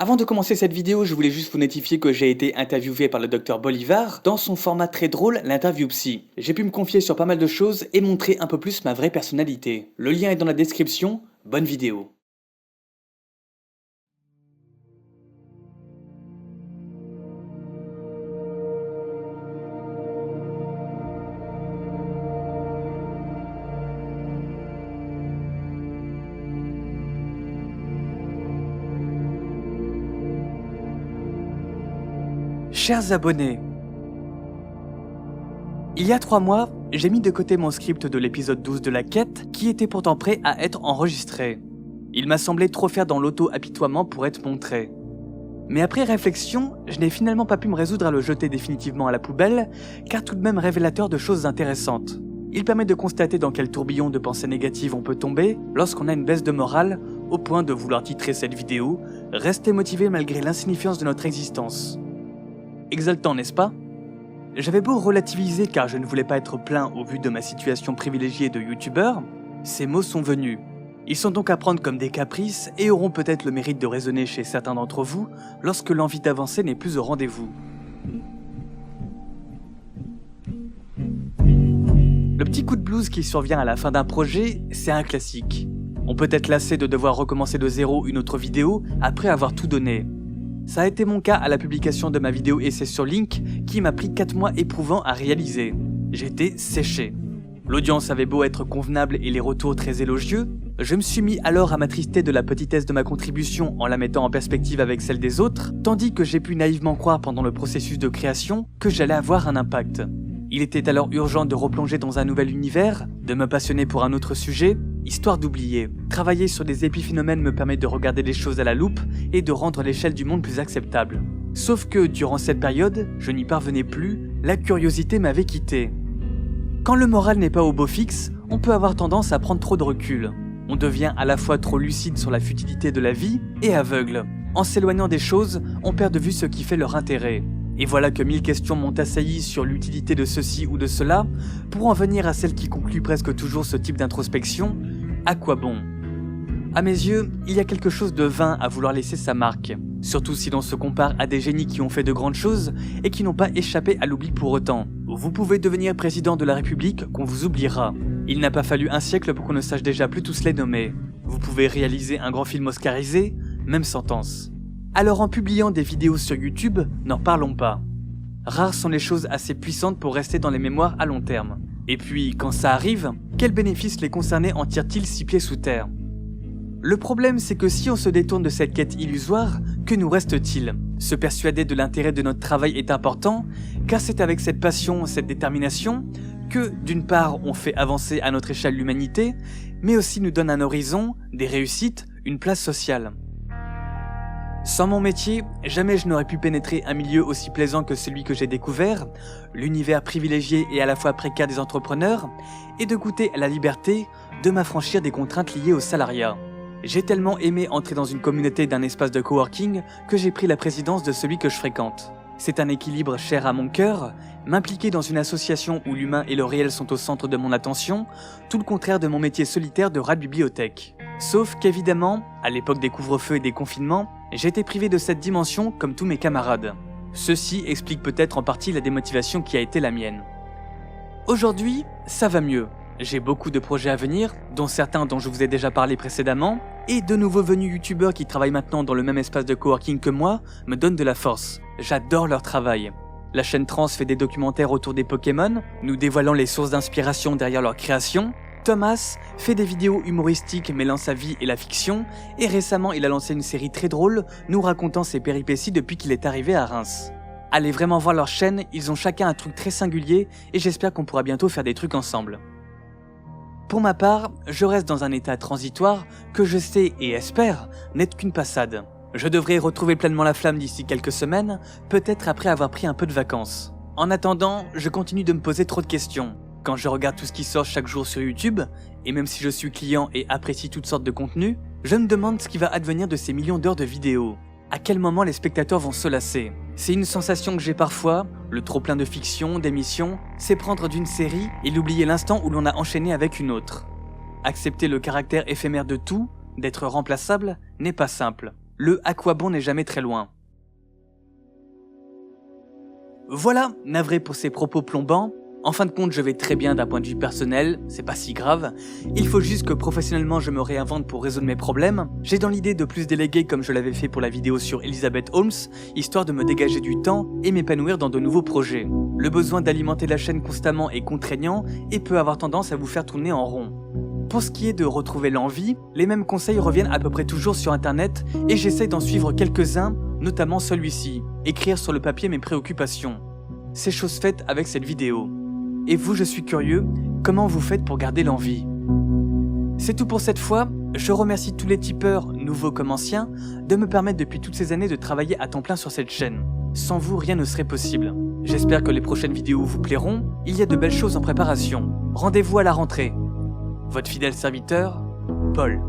Avant de commencer cette vidéo, je voulais juste vous notifier que j'ai été interviewé par le Dr Bolivar dans son format très drôle, l'interview psy. J'ai pu me confier sur pas mal de choses et montrer un peu plus ma vraie personnalité. Le lien est dans la description, bonne vidéo. Chers abonnés, il y a 3 mois, j'ai mis de côté mon script de l'épisode 12 de la quête qui était pourtant prêt à être enregistré. Il m'a semblé trop faire dans l'auto-apitoiement pour être montré. Mais après réflexion, je n'ai finalement pas pu me résoudre à le jeter définitivement à la poubelle, car tout de même révélateur de choses intéressantes. Il permet de constater dans quel tourbillon de pensées négatives on peut tomber lorsqu'on a une baisse de morale, au point de vouloir titrer cette vidéo « Rester motivé malgré l'insignifiance de notre existence ». Exaltant, n'est-ce pas? J'avais beau relativiser car je ne voulais pas être plaint au vu de ma situation privilégiée de youtubeur, ces mots sont venus. Ils sont donc à prendre comme des caprices et auront peut-être le mérite de résonner chez certains d'entre vous lorsque l'envie d'avancer n'est plus au rendez-vous. Le petit coup de blues qui survient à la fin d'un projet, c'est un classique. On peut être lassé de devoir recommencer de zéro une autre vidéo après avoir tout donné. Ça a été mon cas à la publication de ma vidéo essai sur Link qui m'a pris 4 mois éprouvants à réaliser. J'étais séché. L'audience avait beau être convenable et les retours très élogieux, je me suis mis alors à m'attrister de la petitesse de ma contribution en la mettant en perspective avec celle des autres, tandis que j'ai pu naïvement croire pendant le processus de création que j'allais avoir un impact. Il était alors urgent de replonger dans un nouvel univers, de me passionner pour un autre sujet, histoire d'oublier. Travailler sur des épiphénomènes me permet de regarder les choses à la loupe et de rendre l'échelle du monde plus acceptable. Sauf que, durant cette période, je n'y parvenais plus, la curiosité m'avait quitté. Quand le moral n'est pas au beau fixe, on peut avoir tendance à prendre trop de recul. On devient à la fois trop lucide sur la futilité de la vie et aveugle. En s'éloignant des choses, on perd de vue ce qui fait leur intérêt. Et voilà que 1000 questions m'ont assailli sur l'utilité de ceci ou de cela, pour en venir à celle qui conclut presque toujours ce type d'introspection, à quoi bon? À mes yeux, il y a quelque chose de vain à vouloir laisser sa marque, surtout si l'on se compare à des génies qui ont fait de grandes choses et qui n'ont pas échappé à l'oubli pour autant. Vous pouvez devenir président de la République qu'on vous oubliera. Il n'a pas fallu un siècle pour qu'on ne sache déjà plus tous les nommer. Vous pouvez réaliser un grand film oscarisé, même sentence. Alors en publiant des vidéos sur YouTube, n'en parlons pas. Rares sont les choses assez puissantes pour rester dans les mémoires à long terme. Et puis, quand ça arrive, quels bénéfices les concernés en tirent-ils 6 pieds sous terre? Le problème, c'est que si on se détourne de cette quête illusoire, que nous reste-t-il? Se persuader de l'intérêt de notre travail est important, car c'est avec cette passion, cette détermination, que, d'une part, on fait avancer à notre échelle l'humanité, mais aussi nous donne un horizon, des réussites, une place sociale. Sans mon métier, jamais je n'aurais pu pénétrer un milieu aussi plaisant que celui que j'ai découvert, l'univers privilégié et à la fois précaire des entrepreneurs, et de goûter à la liberté de m'affranchir des contraintes liées au salariat. J'ai tellement aimé entrer dans une communauté d'un espace de coworking que j'ai pris la présidence de celui que je fréquente. C'est un équilibre cher à mon cœur, m'impliquer dans une association où l'humain et le réel sont au centre de mon attention, tout le contraire de mon métier solitaire de rat de bibliothèque. Sauf qu'évidemment, à l'époque des couvre-feux et des confinements, j'ai été privé de cette dimension comme tous mes camarades. Ceci explique peut-être en partie la démotivation qui a été la mienne. Aujourd'hui, ça va mieux. J'ai beaucoup de projets à venir, dont certains dont je vous ai déjà parlé précédemment, et de nouveaux venus youtubeurs qui travaillent maintenant dans le même espace de coworking que moi me donnent de la force. J'adore leur travail. La chaîne Trans fait des documentaires autour des Pokémon, nous dévoilant les sources d'inspiration derrière leur création. Thomas fait des vidéos humoristiques mêlant sa vie et la fiction, et récemment il a lancé une série très drôle nous racontant ses péripéties depuis qu'il est arrivé à Reims. Allez vraiment voir leur chaîne, ils ont chacun un truc très singulier et j'espère qu'on pourra bientôt faire des trucs ensemble. Pour ma part, je reste dans un état transitoire que je sais et espère n'être qu'une passade. Je devrais retrouver pleinement la flamme d'ici quelques semaines, peut-être après avoir pris un peu de vacances. En attendant, je continue de me poser trop de questions. Quand je regarde tout ce qui sort chaque jour sur YouTube, et même si je suis client et apprécie toutes sortes de contenus, je me demande ce qui va advenir de ces millions d'heures de vidéos. À quel moment les spectateurs vont se lasser? C'est une sensation que j'ai parfois, le trop-plein de fiction, d'émissions, c'est prendre d'une série et l'oublier l'instant où l'on a enchaîné avec une autre. Accepter le caractère éphémère de tout, d'être remplaçable, n'est pas simple. le à quoi bon n'est jamais très loin. Voilà, navré pour ces propos plombants. En fin de compte, je vais très bien d'un point de vue personnel, c'est pas si grave. Il faut juste que professionnellement je me réinvente pour résoudre mes problèmes. J'ai dans l'idée de plus déléguer comme je l'avais fait pour la vidéo sur Elizabeth Holmes, histoire de me dégager du temps et m'épanouir dans de nouveaux projets. Le besoin d'alimenter la chaîne constamment est contraignant et peut avoir tendance à vous faire tourner en rond. Pour ce qui est de retrouver l'envie, les mêmes conseils reviennent à peu près toujours sur internet et j'essaye d'en suivre quelques-uns, notamment celui-ci, écrire sur le papier mes préoccupations. C'est chose faite avec cette vidéo. Et vous, je suis curieux, comment vous faites pour garder l'envie? C'est tout pour cette fois, je remercie tous les tipeurs, nouveaux comme anciens, de me permettre depuis toutes ces années de travailler à temps plein sur cette chaîne. Sans vous, rien ne serait possible. J'espère que les prochaines vidéos vous plairont, il y a de belles choses en préparation. Rendez-vous à la rentrée. Votre fidèle serviteur, Paul.